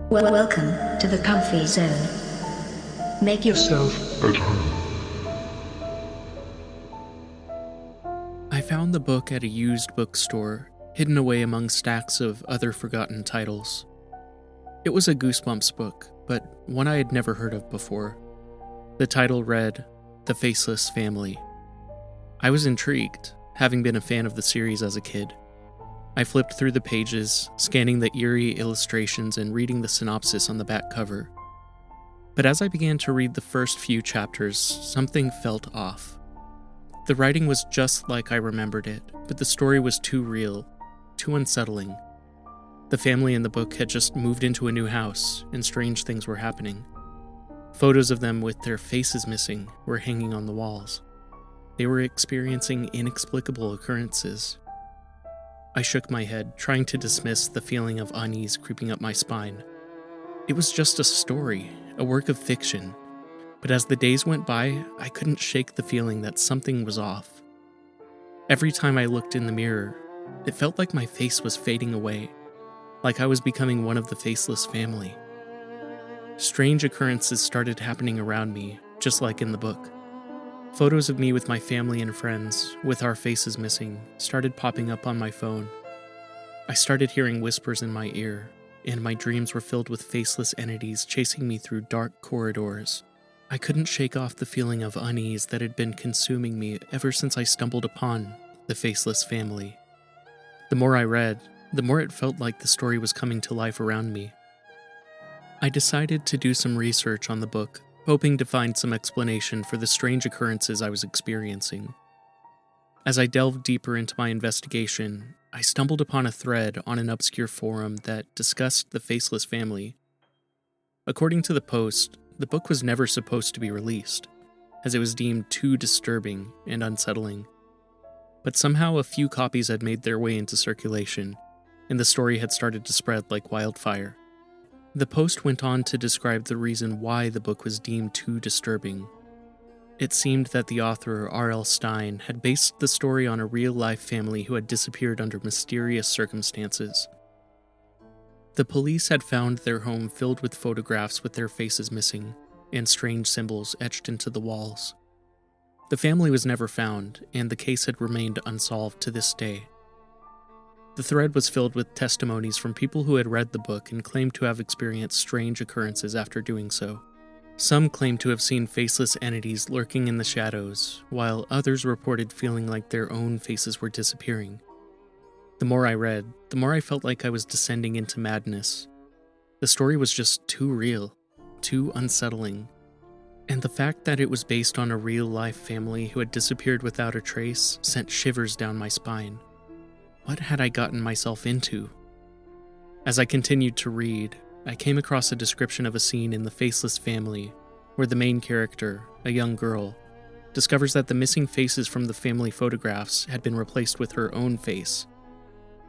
Welcome to the comfy zone. Make yourself at home. I found the book at a used bookstore, hidden away among stacks of other forgotten titles. It was a Goosebumps book, but one I had never heard of before. The title read, The Faceless Family. I was intrigued, having been a fan of the series as a kid. I flipped through the pages, scanning the eerie illustrations and reading the synopsis on the back cover. But as I began to read the first few chapters, something felt off. The writing was just like I remembered it, but the story was too real, too unsettling. The family in the book had just moved into a new house, and strange things were happening. Photos of them with their faces missing were hanging on the walls. They were experiencing inexplicable occurrences. I shook my head, trying to dismiss the feeling of unease creeping up my spine. It was just a story, a work of fiction. But as the days went by, I couldn't shake the feeling that something was off. Every time I looked in the mirror, it felt like my face was fading away, like I was becoming one of the faceless family. Strange occurrences started happening around me, just like in the book. Photos of me with my family and friends, with our faces missing, started popping up on my phone. I started hearing whispers in my ear, and my dreams were filled with faceless entities chasing me through dark corridors. I couldn't shake off the feeling of unease that had been consuming me ever since I stumbled upon the Faceless Family. The more I read, the more it felt like the story was coming to life around me. I decided to do some research on the book, hoping to find some explanation for the strange occurrences I was experiencing. As I delved deeper into my investigation, I stumbled upon a thread on an obscure forum that discussed the Faceless Family. According to the post, the book was never supposed to be released, as it was deemed too disturbing and unsettling. But somehow a few copies had made their way into circulation, and the story had started to spread like wildfire. The post went on to describe the reason why the book was deemed too disturbing. It seemed that the author, R.L. Stine, had based the story on a real-life family who had disappeared under mysterious circumstances. The police had found their home filled with photographs with their faces missing, and strange symbols etched into the walls. The family was never found, and the case had remained unsolved to this day. The thread was filled with testimonies from people who had read the book and claimed to have experienced strange occurrences after doing so. Some claimed to have seen faceless entities lurking in the shadows, while others reported feeling like their own faces were disappearing. The more I read, the more I felt like I was descending into madness. The story was just too real, too unsettling. And the fact that it was based on a real-life family who had disappeared without a trace sent shivers down my spine. What had I gotten myself into? As I continued to read, I came across a description of a scene in The Faceless Family where the main character, a young girl, discovers that the missing faces from the family photographs had been replaced with her own face.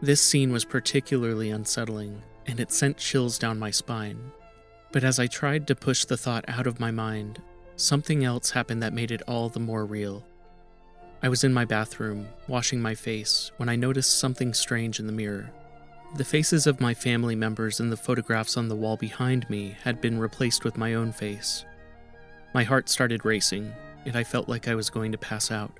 This scene was particularly unsettling, and it sent chills down my spine. But as I tried to push the thought out of my mind, something else happened that made it all the more real. I was in my bathroom, washing my face, when I noticed something strange in the mirror. The faces of my family members in the photographs on the wall behind me had been replaced with my own face. My heart started racing, and I felt like I was going to pass out.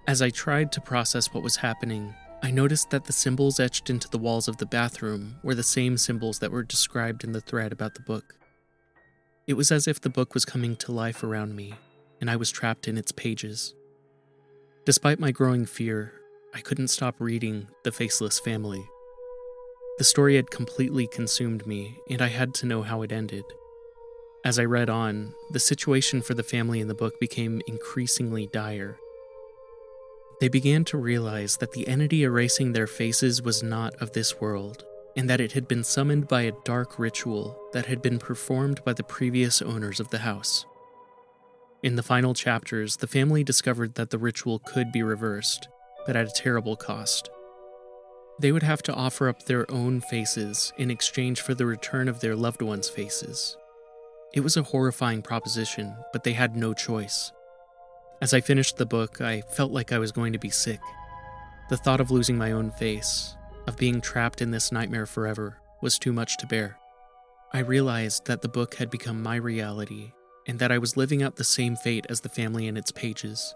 As I tried to process what was happening, I noticed that the symbols etched into the walls of the bathroom were the same symbols that were described in the thread about the book. It was as if the book was coming to life around me, and I was trapped in its pages. Despite my growing fear, I couldn't stop reading The Faceless Family. The story had completely consumed me, and I had to know how it ended. As I read on, the situation for the family in the book became increasingly dire. They began to realize that the entity erasing their faces was not of this world, and that it had been summoned by a dark ritual that had been performed by the previous owners of the house. In the final chapters, the family discovered that the ritual could be reversed, but at a terrible cost. They would have to offer up their own faces in exchange for the return of their loved ones' faces. It was a horrifying proposition, but they had no choice. As I finished the book, I felt like I was going to be sick. The thought of losing my own face, of being trapped in this nightmare forever, was too much to bear. I realized that the book had become my reality and that I was living out the same fate as the family in its pages.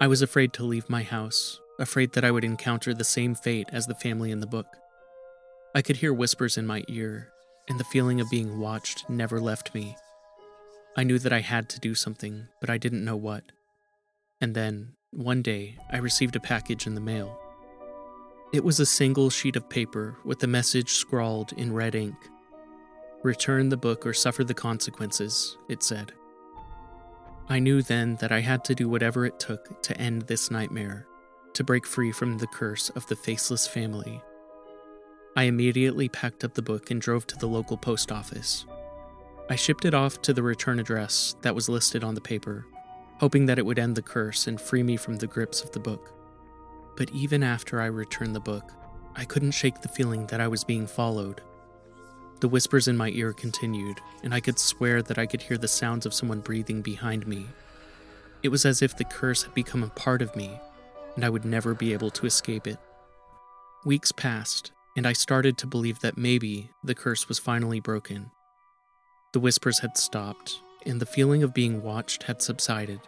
I was afraid to leave my house, afraid that I would encounter the same fate as the family in the book. I could hear whispers in my ear, and the feeling of being watched never left me. I knew that I had to do something, but I didn't know what. And then, one day, I received a package in the mail. It was a single sheet of paper with a message scrawled in red ink. "Return the book or suffer the consequences," it said. I knew then that I had to do whatever it took to end this nightmare, to break free from the curse of the Faceless family. I immediately packed up the book and drove to the local post office. I shipped it off to the return address that was listed on the paper, hoping that it would end the curse and free me from the grips of the book. But even after I returned the book, I couldn't shake the feeling that I was being followed. The whispers in my ear continued, and I could swear that I could hear the sounds of someone breathing behind me. It was as if the curse had become a part of me, and I would never be able to escape it. Weeks passed, and I started to believe that maybe the curse was finally broken. The whispers had stopped, and the feeling of being watched had subsided.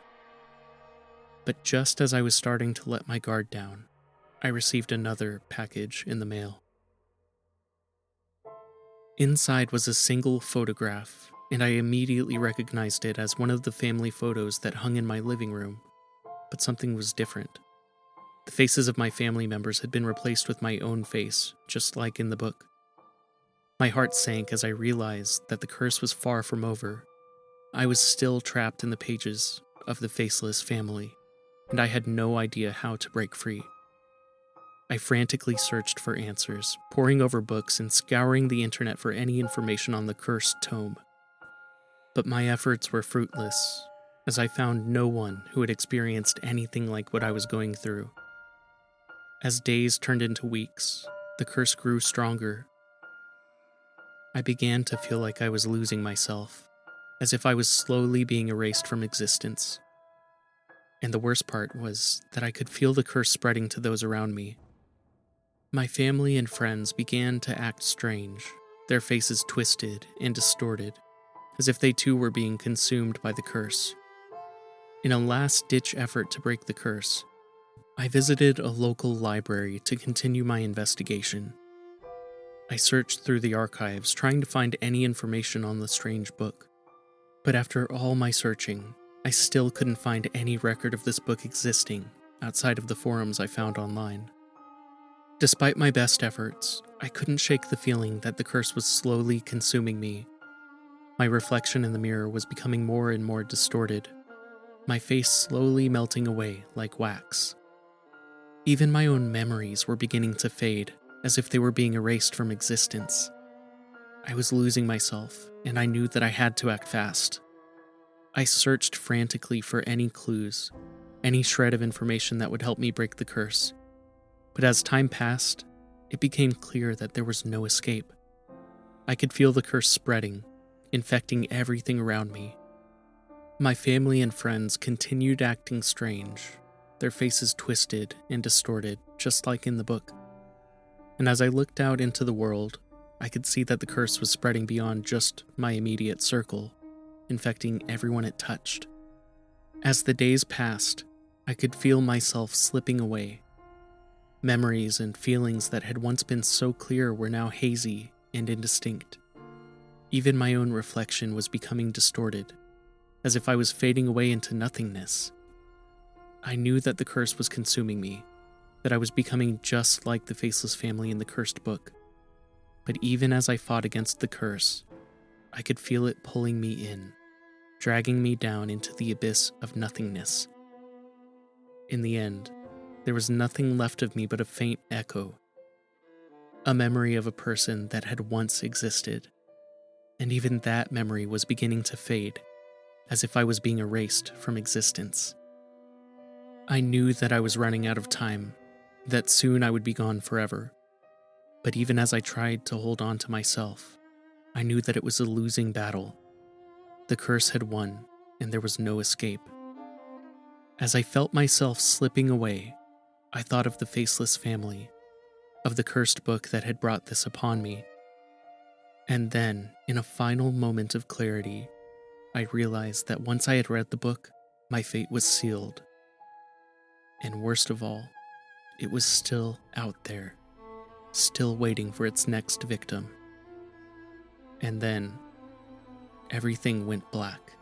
But just as I was starting to let my guard down, I received another package in the mail. Inside was a single photograph, and I immediately recognized it as one of the family photos that hung in my living room. But something was different. The faces of my family members had been replaced with my own face, just like in the book. My heart sank as I realized that the curse was far from over. I was still trapped in the pages of the Faceless family, and I had no idea how to break free. I frantically searched for answers, poring over books and scouring the internet for any information on the cursed tome. But my efforts were fruitless, as I found no one who had experienced anything like what I was going through. As days turned into weeks, the curse grew stronger. I began to feel like I was losing myself, as if I was slowly being erased from existence. And the worst part was that I could feel the curse spreading to those around me. My family and friends began to act strange, their faces twisted and distorted, as if they too were being consumed by the curse. In a last-ditch effort to break the curse, I visited a local library to continue my investigation. I searched through the archives, trying to find any information on the strange book. But after all my searching, I still couldn't find any record of this book existing outside of the forums I found online. Despite my best efforts, I couldn't shake the feeling that the curse was slowly consuming me. My reflection in the mirror was becoming more and more distorted, my face slowly melting away like wax. Even my own memories were beginning to fade, as if they were being erased from existence. I was losing myself, and I knew that I had to act fast. I searched frantically for any clues, any shred of information that would help me break the curse. But as time passed, it became clear that there was no escape. I could feel the curse spreading, infecting everything around me. My family and friends continued acting strange, their faces twisted and distorted, just like in the book. And as I looked out into the world, I could see that the curse was spreading beyond just my immediate circle, infecting everyone it touched. As the days passed, I could feel myself slipping away. Memories and feelings that had once been so clear were now hazy and indistinct. Even my own reflection was becoming distorted, as if I was fading away into nothingness. I knew that the curse was consuming me, that I was becoming just like the Faceless family in the cursed book. But even as I fought against the curse, I could feel it pulling me in, dragging me down into the abyss of nothingness. In the end, there was nothing left of me but a faint echo, a memory of a person that had once existed, and even that memory was beginning to fade, as if I was being erased from existence. I knew that I was running out of time, that soon I would be gone forever. But even as I tried to hold on to myself, I knew that it was a losing battle. The curse had won, and there was no escape. As I felt myself slipping away, I thought of the Faceless family, of the cursed book that had brought this upon me. And then, in a final moment of clarity, I realized that once I had read the book, my fate was sealed. And worst of all, it was still out there, still waiting for its next victim. And then, everything went black.